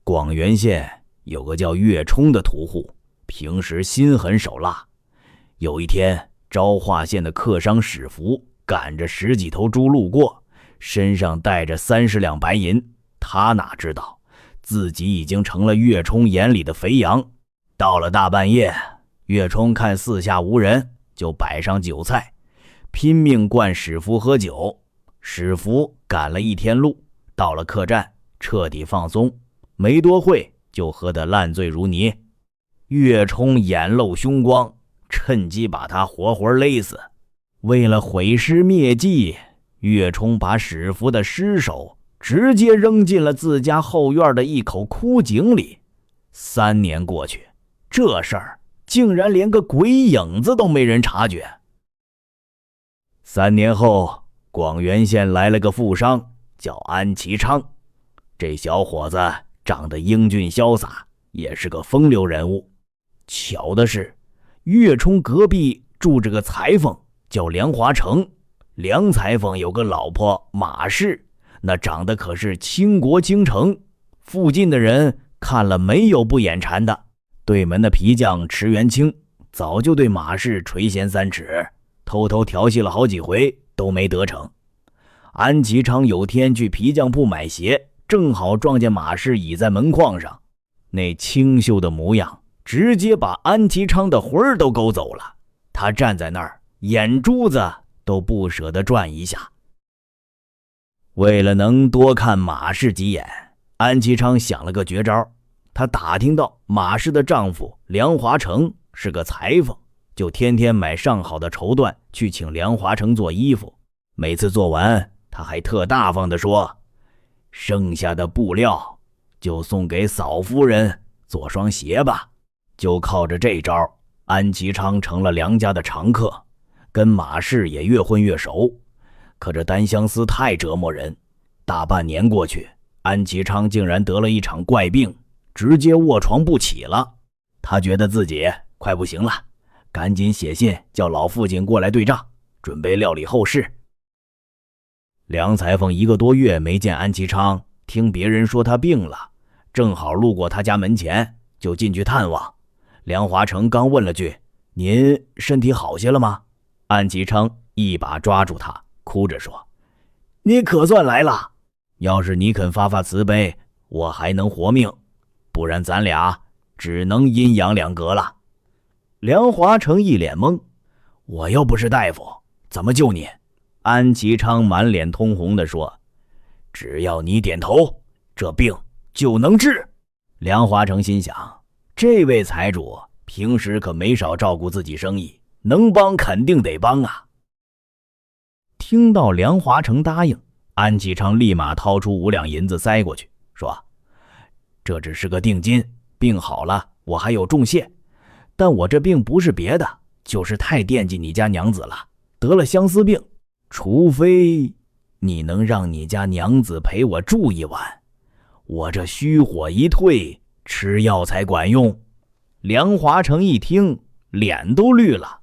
广元县有个叫岳冲的屠户，平时心狠手辣。有一天，昭化县的客商史福赶着10几头猪路过，身上带着30两白银。他哪知道自己已经成了岳冲眼里的肥羊。到了大半夜，岳冲看四下无人，就摆上酒菜，拼命灌史福喝酒。史福赶了一天路，到了客栈，彻底放松，没多会就喝得烂醉如泥。岳冲眼露凶光，趁机把他活活勒死。为了毁尸灭迹，岳冲把史福的尸首直接扔进了自家后院的一口枯井里。3年过去，这事儿竟然连个鬼影子都没人察觉。3年后，广元县来了个富商，叫安其昌。这小伙子长得英俊潇洒，也是个风流人物。巧的是，岳冲隔壁住着个裁缝，叫梁华成。梁裁缝有个老婆马氏，那长得可是倾国倾城，附近的人看了没有不眼馋的。对门的皮匠池元清早就对马氏垂涎3尺，偷偷调戏了好几回都没得逞。安其昌有天去皮匠铺买鞋，正好撞见马氏倚在门框上，那清秀的模样直接把安其昌的魂儿都勾走了。他站在那儿，眼珠子都不舍得转一下。为了能多看马氏几眼，安其昌想了个绝招。他打听到马氏的丈夫梁华成是个裁缝，就天天买上好的绸缎去请梁华成做衣服。每次做完，他还特大方地说，剩下的布料就送给嫂夫人做双鞋吧。就靠着这招，安其昌成了梁家的常客，跟马氏也越混越熟。可这单相思太折磨人，大半年过去，安其昌竟然得了一场怪病，直接卧床不起了。他觉得自己快不行了，赶紧写信叫老父亲过来对账，准备料理后事。梁裁缝1个多月没见安其昌，听别人说他病了，正好路过他家门前，就进去探望。梁华成刚问了句，您身体好些了吗？安其昌一把抓住他，哭着说，你可算来了，要是你肯发发慈悲，我还能活命，不然咱俩只能阴阳两隔了。梁华成一脸懵，我又不是大夫，怎么救你？安其昌满脸通红地说，只要你点头，这病就能治。梁华成心想，这位财主平时可没少照顾自己生意，能帮肯定得帮啊。听到梁华成答应，安其昌立马掏出5两银子塞过去，说，这只是个定金，病好了我还有重谢，但我这病不是别的，就是太惦记你家娘子了，得了相思病，除非你能让你家娘子陪我住1晚，我这虚火一退，吃药才管用。梁华成一听，脸都绿了，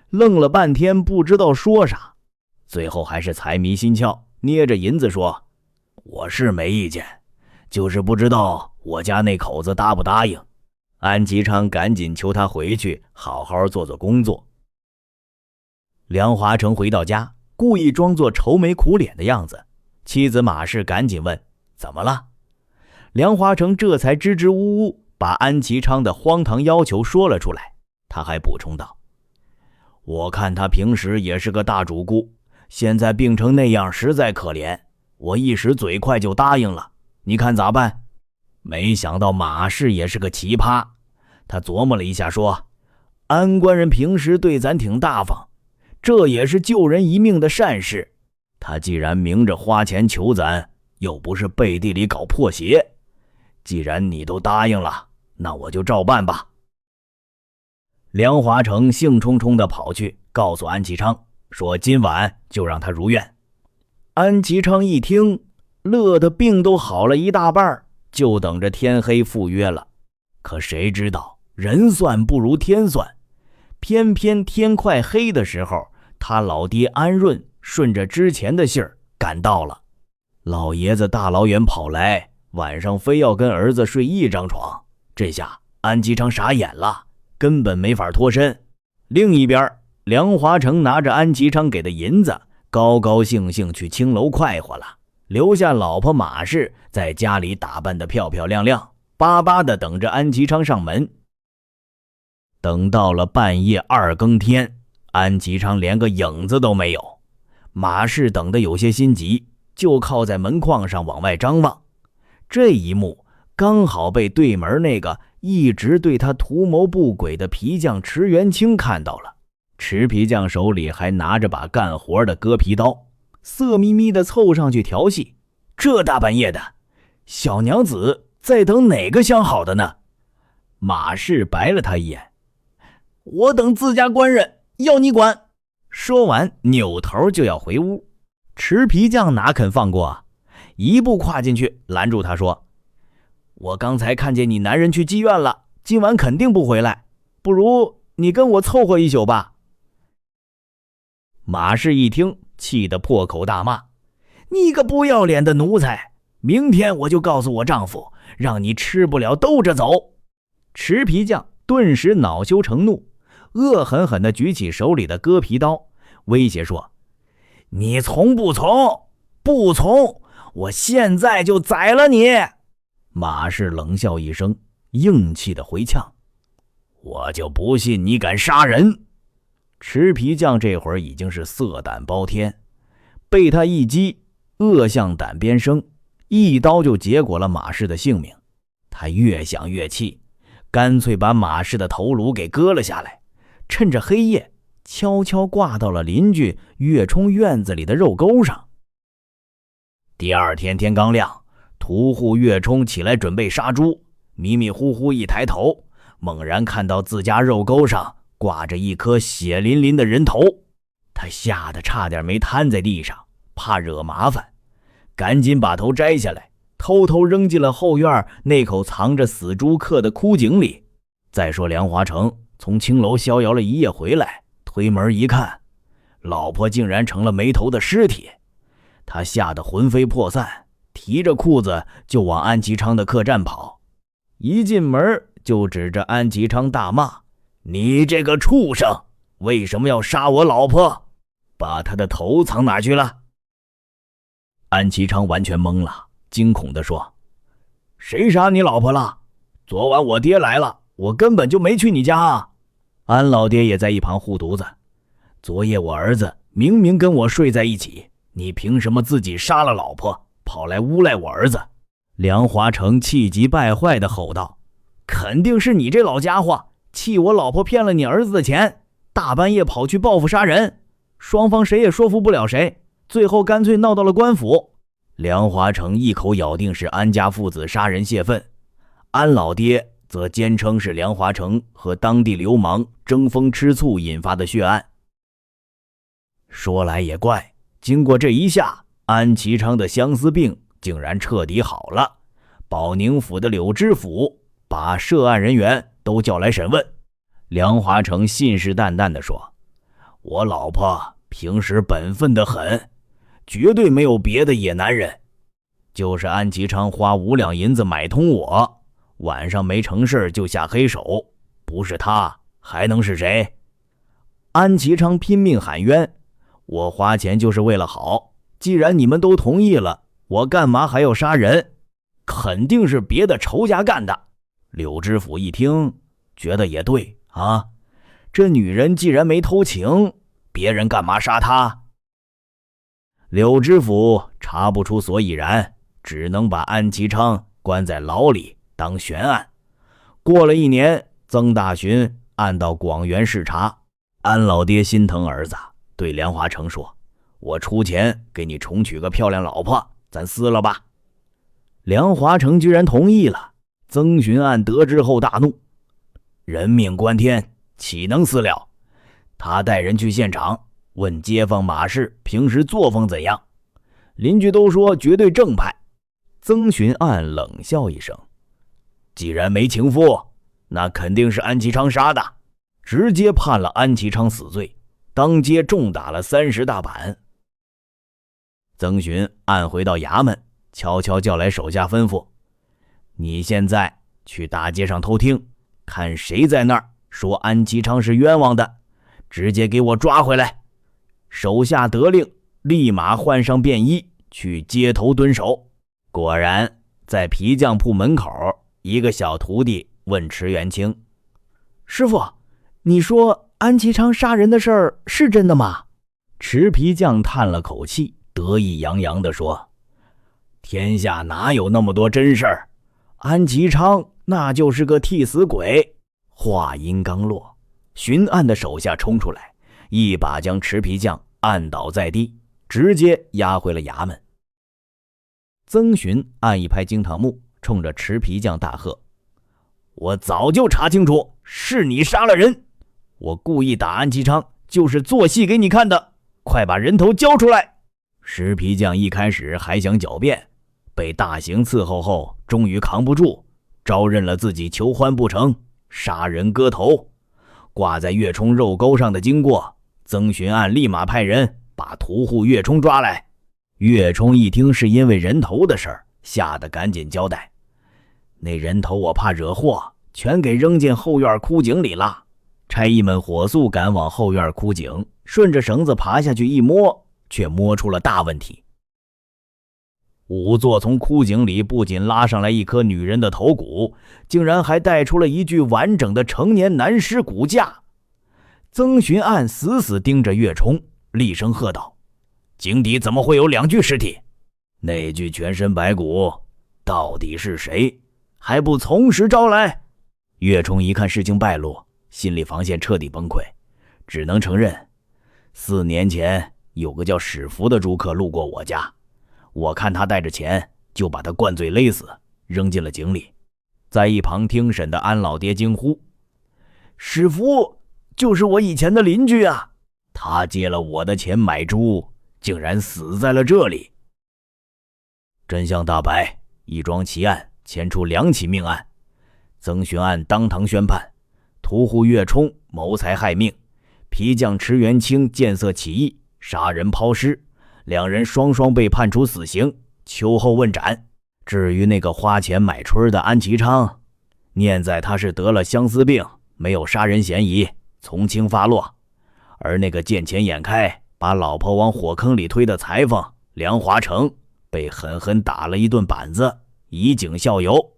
愣了半天不知道说啥，最后还是财迷心窍，捏着银子说，我是没意见，就是不知道我家那口子答不答应。安其昌赶紧求他回去好好做做工作。梁华成回到家，故意装作愁眉苦脸的样子，妻子马氏赶紧问，怎么了？梁华成这才支支吾吾把安其昌的荒唐要求说了出来。他还补充道，我看他平时也是个大主顾，现在病成那样实在可怜，我一时嘴快就答应了，你看咋办？没想到马氏也是个奇葩，他琢磨了一下说，安官人平时对咱挺大方，这也是救人一命的善事，他既然明着花钱求咱，又不是背地里搞破鞋，既然你都答应了，那我就照办吧。梁华成兴冲冲地跑去告诉安其昌，说今晚就让他如愿。安其昌一听，乐得病都好了一大半，就等着天黑赴约了。可谁知道人算不如天算，偏偏天快黑的时候，他老爹安润顺着之前的信儿赶到了。老爷子大老远跑来，晚上非要跟儿子睡一张床。这下安吉昌傻眼了，根本没法脱身。另一边，梁华成拿着安吉昌给的银子，高高兴兴去青楼快活了，留下老婆马氏在家里打扮得漂漂亮亮，巴巴地等着安吉昌上门。等到了半夜2更天，安吉昌连个影子都没有。马氏等得有些心急，就靠在门框上往外张望。这一幕刚好被对门那个一直对他图谋不轨的皮匠池元清看到了。池皮匠手里还拿着把干活的割皮刀，色眯眯地凑上去调戏。这大半夜的，小娘子在等哪个相好的呢？马氏白了他一眼，我等自家官人，要你管。说完扭头就要回屋，池皮匠哪肯放过啊，一步跨进去拦住他说，我刚才看见你男人去妓院了，今晚肯定不回来，不如你跟我凑合一宿吧。马氏一听，气得破口大骂，你个不要脸的奴才，明天我就告诉我丈夫，让你吃不了兜着走。池皮匠顿时恼羞成怒，恶狠狠地举起手里的割皮刀，威胁说，你从不从？不从，我现在就宰了你。马氏冷笑一声，硬气地回呛，我就不信你敢杀人。池皮匠这会儿已经是色胆包天，被他一击，恶向胆边生，一刀就结果了马氏的性命。他越想越气，干脆把马氏的头颅给割了下来，趁着黑夜悄悄挂到了邻居岳冲院子里的肉钩上。第二天天刚亮，屠户岳冲起来准备杀猪，迷迷糊糊一抬头，猛然看到自家肉钩上挂着一颗血淋淋的人头，他吓得差点没瘫在地上，怕惹麻烦，赶紧把头摘下来，偷偷扔进了后院那口藏着死猪客的枯井里。再说梁华成从青楼逍遥了一夜回来，推门一看，老婆竟然成了没头的尸体，他吓得魂飞魄散，提着裤子就往安吉昌的客栈跑。一进门就指着安吉昌大骂，你这个畜生，为什么要杀我老婆？把他的头藏哪去了？安吉昌完全懵了，惊恐地说，谁杀你老婆了？昨晚我爹来了，我根本就没去你家啊。安老爹也在一旁护犊子，昨夜我儿子明明跟我睡在一起，你凭什么自己杀了老婆，跑来诬赖我儿子？梁华成气急败坏地吼道，肯定是你这老家伙气我老婆骗了你儿子的钱，大半夜跑去报复杀人，双方谁也说服不了谁，最后干脆闹到了官府。梁华成一口咬定是安家父子杀人泄愤，安老爹则坚称是梁华成和当地流氓争风吃醋引发的血案。说来也怪，经过这一下，安其昌的相思病竟然彻底好了。保宁府的柳知府把涉案人员都叫来审问。梁华成信誓旦旦地说，我老婆平时本分得很，绝对没有别的野男人，就是安其昌花5两银子买通我，晚上没成事就下黑手，不是他还能是谁？安其昌拼命喊冤，我花钱就是为了好，既然你们都同意了，我干嘛还要杀人？肯定是别的仇家干的。柳知府一听，觉得也对啊，这女人既然没偷情，别人干嘛杀她？柳知府查不出所以然，只能把安其昌关在牢里当悬案。过了1年，曾大巡按到广元视察，安老爹心疼儿子，对梁华成说，我出钱给你重娶个漂亮老婆，咱撕了吧。梁华成居然同意了。曾巡案得知后大怒，人命关天，岂能私了？他带人去现场问街坊马氏平时作风怎样，邻居都说绝对正派。曾巡案冷笑一声，既然没情妇，那肯定是安其昌杀的，直接判了安其昌死罪，当街重打了30大板。曾巡按回到衙门，悄悄叫来手下吩咐，你现在去大街上偷听，看谁在那儿说安其昌是冤枉的，直接给我抓回来。”手下得令，立马换上便衣去街头蹲守。果然，在皮匠铺门口，一个小徒弟问池元清：“师傅，你说安其昌杀人的事儿是真的吗？”池皮匠叹了口气，得意洋洋地说：“天下哪有那么多真事儿？安其昌那就是个替死鬼。”话音刚落，巡案的手下冲出来，一把将池皮匠按倒在地，直接押回了衙门。曾巡按一拍惊堂木，冲着池皮匠大喝：“我早就查清楚，是你杀了人！我故意打安其昌，就是做戏给你看的，快把人头交出来！”石皮匠一开始还想狡辩，被大刑伺候后，终于扛不住，招认了自己求欢不成，杀人割头。挂在岳冲肉钩上的经过，曾巡案立马派人把屠户岳冲抓来。岳冲一听是因为人头的事儿，吓得赶紧交代：“那人头我怕惹祸，全给扔进后院枯井里了。”差役们火速赶往后院枯井，顺着绳子爬下去一摸，却摸出了大问题。仵作从枯井里不仅拉上来一颗女人的头骨，竟然还带出了一具完整的成年男尸骨架。曾巡案死死盯着岳冲，厉声喝道：“井底怎么会有2具尸体？那具全身白骨到底是谁？还不从实招来？”岳冲一看事情败露，心理防线彻底崩溃，只能承认4年前有个叫史福的租客路过我家，我看他带着钱，就把他灌醉勒死，扔进了井里。在一旁听审的安老爹惊呼：“史福就是我以前的邻居啊，他借了我的钱买猪，竟然死在了这里。”真相大白，一桩奇案牵出2起命案。曾巡案当堂宣判，屠户岳冲谋财害命，皮匠池元清见色起意，杀人抛尸，2人双双被判处死刑，秋后问斩。至于那个花钱买春的安其昌，念在他是得了相思病，没有杀人嫌疑，从轻发落。而那个见钱眼开，把老婆往火坑里推的裁缝梁华成，被狠狠打了一顿板子，以儆效尤。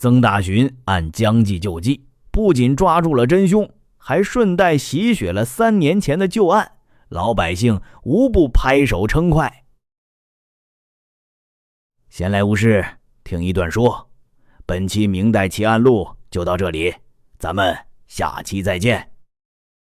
曾大巡按将计就计，不仅抓住了真凶，还顺带洗雪了3年前的旧案，老百姓无不拍手称快。闲来无事，听一段说。本期明代奇案录就到这里，咱们下期再见。